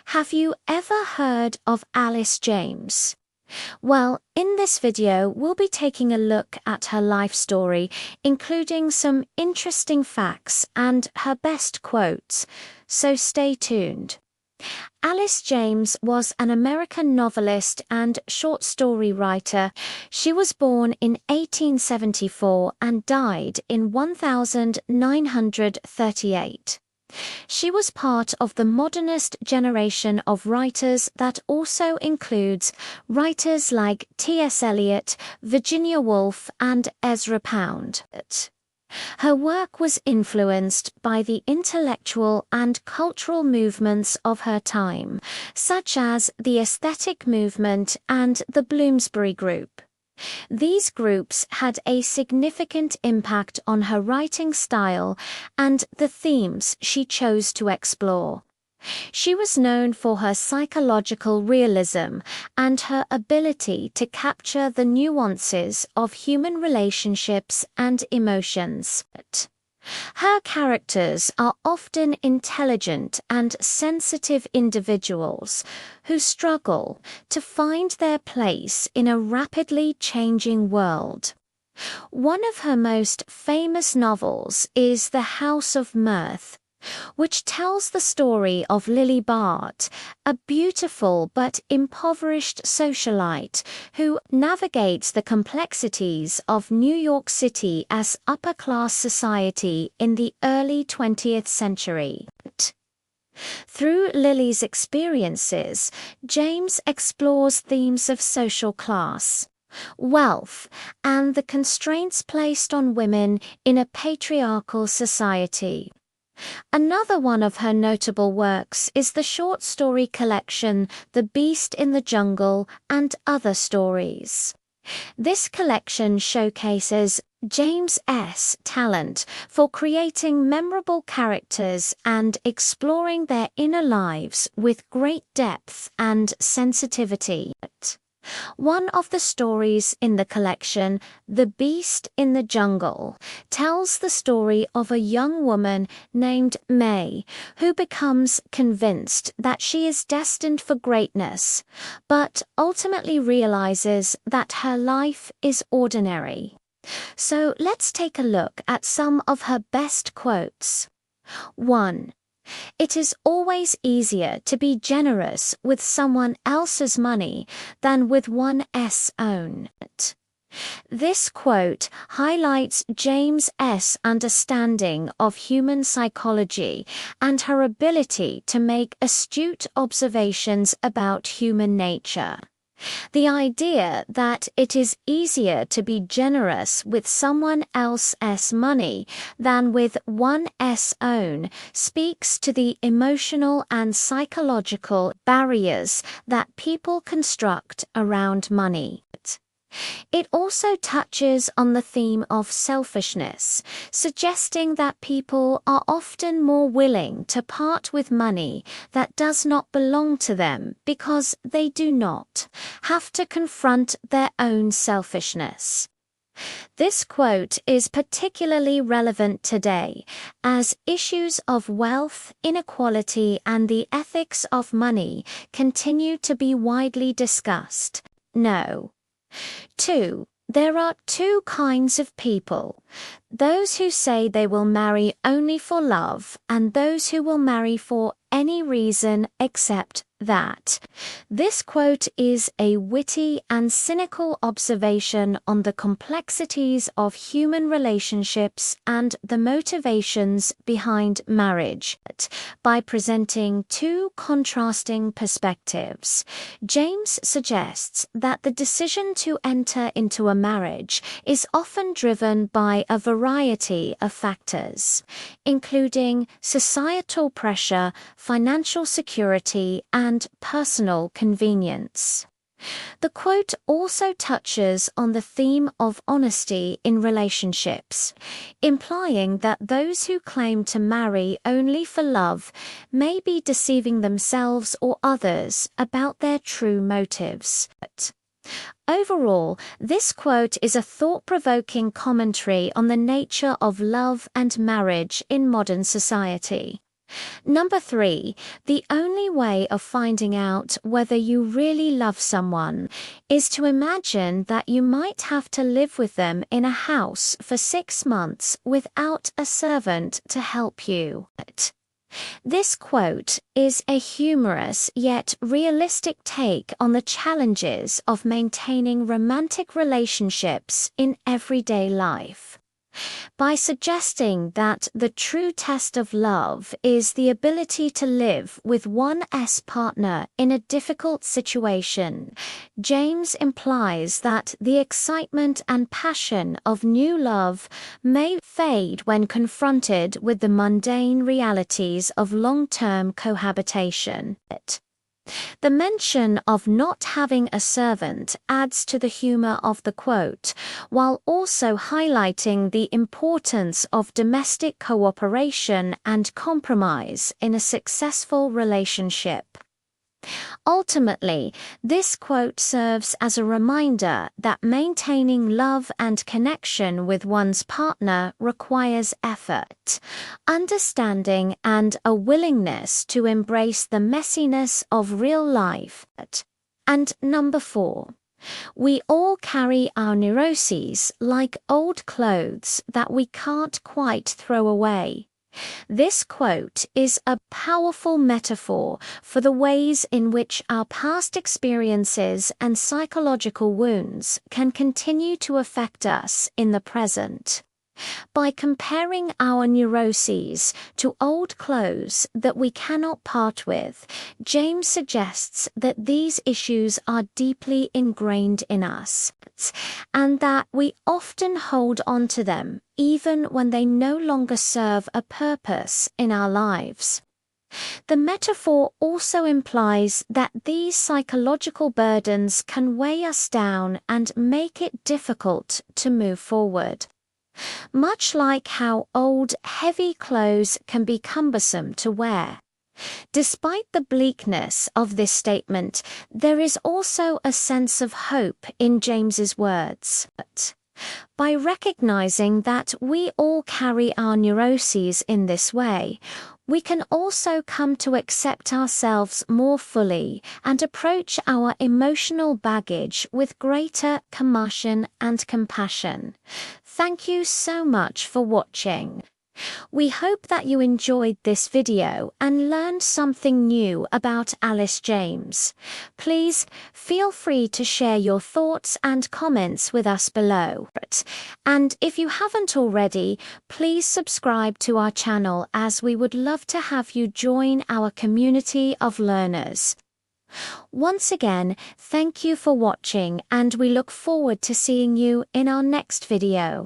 Have you ever heard of Alice James? Well, in this video, we'll be taking a look at her life story, including some interesting facts and her best quotes, so stay tuned. Alice James was an American novelist and short story writer. She was born in 1874 and died in 1938. She was part of the modernist generation of writers that also includes writers like T.S. Eliot, Virginia Woolf, and Ezra Pound. Her work was influenced by the intellectual and cultural movements of her time, such as the aesthetic movement and the Bloomsbury Group. These groups had a significant impact on her writing style and the themes she chose to explore. She was known for her psychological realism and her ability to capture the nuances of human relationships and emotions. Her characters are often intelligent and sensitive individuals who struggle to find their place in a rapidly changing world. One of her most famous novels is The House of Mirth, which tells the story of Lily Bart, a beautiful but impoverished socialite who navigates the complexities of New York City as upper-class society in the early 20th century. Through Lily's experiences, James explores themes of social class, wealth, and the constraints placed on women in a patriarchal society. Another one of her notable works is the short story collection The Beast in the Jungle and Other Stories. This collection showcases James's talent for creating memorable characters and exploring their inner lives with great depth and sensitivity. One of the stories in the collection, The Beast in the Jungle, tells the story of a young woman named May who becomes convinced that she is destined for greatness, but ultimately realizes that her life is ordinary. So let's take a look at some of her best quotes. 1. It is always easier to be generous with someone else's money than with one's own. This quote highlights James's understanding of human psychology and her ability to make astute observations about human nature. The idea that it is easier to be generous with someone else's money than with one's own speaks to the emotional and psychological barriers that people construct around money. It also touches on the theme of selfishness, suggesting that people are often more willing to part with money that does not belong to them because they do not have to confront their own selfishness. This quote is particularly relevant today, as issues of wealth, inequality, and the ethics of money continue to be widely discussed. No. 2. There are two kinds of people: those who say they will marry only for love, and those who will marry for any reason except that. This quote is a witty and cynical observation on the complexities of human relationships and the motivations behind marriage. By presenting two contrasting perspectives, James suggests that the decision to enter into a marriage is often driven by a variety of factors, including societal pressure, financial security, and personal convenience. The quote also touches on the theme of honesty in relationships, implying that those who claim to marry only for love may be deceiving themselves or others about their true motives. Overall, this quote is a thought-provoking commentary on the nature of love and marriage in modern society. Number 3, the only way of finding out whether you really love someone is to imagine that you might have to live with them in a house for 6 months without a servant to help you. This quote is a humorous yet realistic take on the challenges of maintaining romantic relationships in everyday life. By suggesting that the true test of love is the ability to live with one's partner in a difficult situation, James implies that the excitement and passion of new love may fade when confronted with the mundane realities of long-term cohabitation. The mention of not having a servant adds to the humor of the quote, while also highlighting the importance of domestic cooperation and compromise in a successful relationship. Ultimately, this quote serves as a reminder that maintaining love and connection with one's partner requires effort, understanding, and a willingness to embrace the messiness of real life. And number 4. We all carry our neuroses like old clothes that we can't quite throw away. This quote is a powerful metaphor for the ways in which our past experiences and psychological wounds can continue to affect us in the present. By comparing our neuroses to old clothes that we cannot part with, James suggests that these issues are deeply ingrained in us, and that we often hold on to them even when they no longer serve a purpose in our lives. The metaphor also implies that these psychological burdens can weigh us down and make it difficult to move forward. Much like how old, heavy clothes can be cumbersome to wear. Despite the bleakness of this statement, there is also a sense of hope in James's words. By recognizing that we all carry our neuroses in this way, we can also come to accept ourselves more fully and approach our emotional baggage with greater caution and compassion. Thank you so much for watching. We hope that you enjoyed this video and learned something new about Alice James. Please feel free to share your thoughts and comments with us below. And if you haven't already, please subscribe to our channel, as we would love to have you join our community of learners. Once again, thank you for watching, and we look forward to seeing you in our next video.